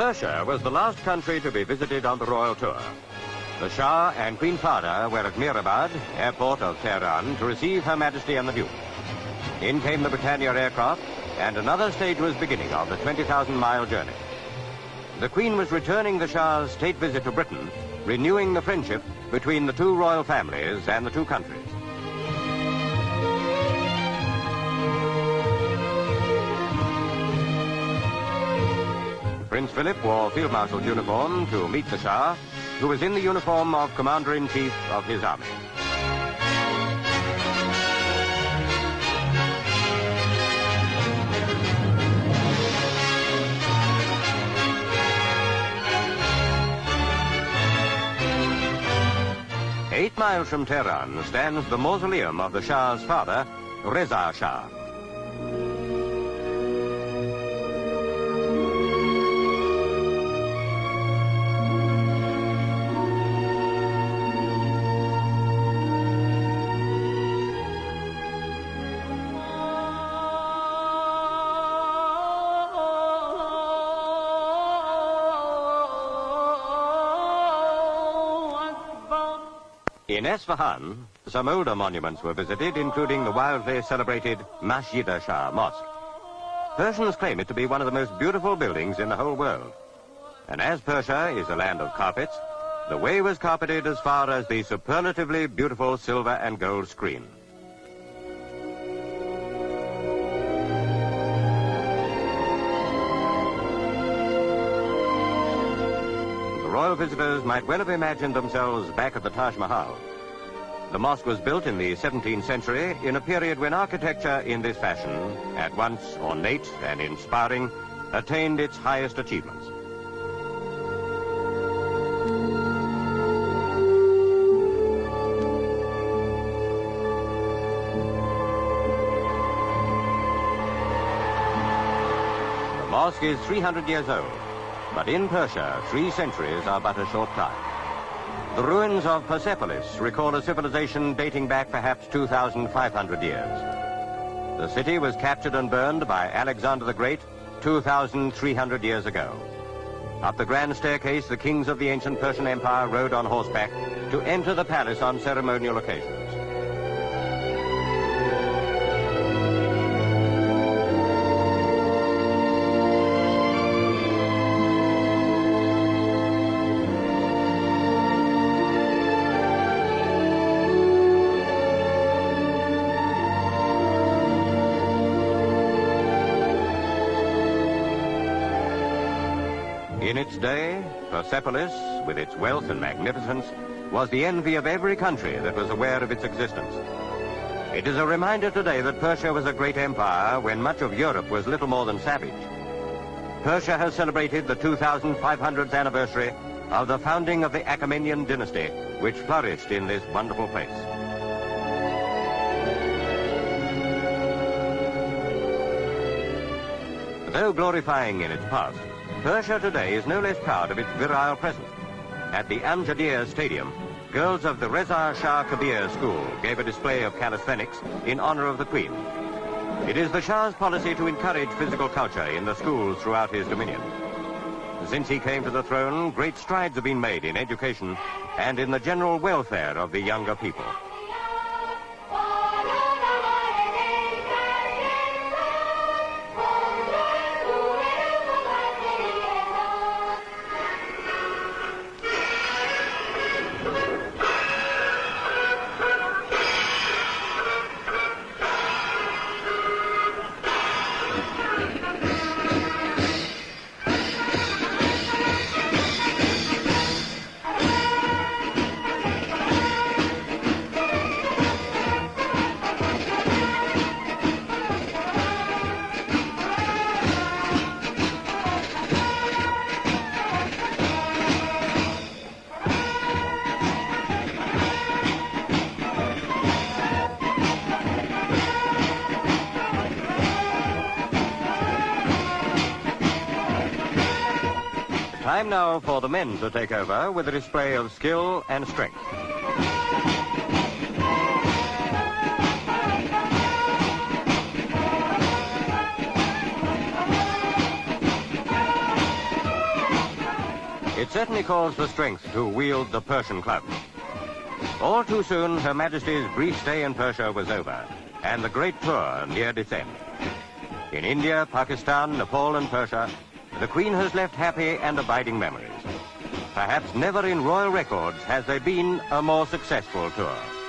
Persia was the last country to be visited on the royal tour. The Shah and Queen Farah were at Mirabad, airport of Tehran, to receive Her Majesty and the Duke. In came the Britannia aircraft, and another stage was beginning of the 20,000-mile journey. The Queen was returning the Shah's state visit to Britain, renewing the friendship between the two royal families and the two countries. Prince Philip wore Field Marshal's uniform to meet the Shah, who was in the uniform of Commander-in-Chief of his army. Eight miles from Tehran stands the mausoleum of the Shah's father, Reza Shah. In Esfahan, some older monuments were visited, including the wildly celebrated Masjid-e-Shah Mosque. Persians claim it to be one of the most beautiful buildings in the whole world. And as Persia is a land of carpets, the way was carpeted as far as the superlatively beautiful silver and gold screen. The royal visitors might well have imagined themselves back at the Taj Mahal. The mosque was built in the 17th century in a period when architecture in this fashion, at once ornate and inspiring, attained its highest achievements. The mosque is 300 years old, but in Persia, 3 centuries are but a short time. The ruins of Persepolis recall a civilization dating back perhaps 2,500 years. The city was captured and burned by Alexander the Great 2,300 years ago. Up the grand staircase, the kings of the ancient Persian Empire rode on horseback to enter the palace on ceremonial occasions. In its day, Persepolis, with its wealth and magnificence, was the envy of every country that was aware of its existence. It is a reminder today that Persia was a great empire when much of Europe was little more than savage. Persia has celebrated the 2,500th anniversary of the founding of the Achaemenian dynasty, which flourished in this wonderful place. Though glorifying in its past, Persia today is no less proud of its virile present. At the Amjadiya Stadium, girls of the Reza Shah Kabir School gave a display of calisthenics in honor of the Queen. It is the Shah's policy to encourage physical culture in the schools throughout his dominion. Since he came to the throne, great strides have been made in education and in the general welfare of the younger people. Time now for the men to take over with a display of skill and strength. It certainly calls for strength to wield the Persian club. All too soon, Her Majesty's brief stay in Persia was over, and the great tour neared its end. In India, Pakistan, Nepal and Persia, the Queen has left happy and abiding memories. Perhaps never in royal records has there been a more successful tour.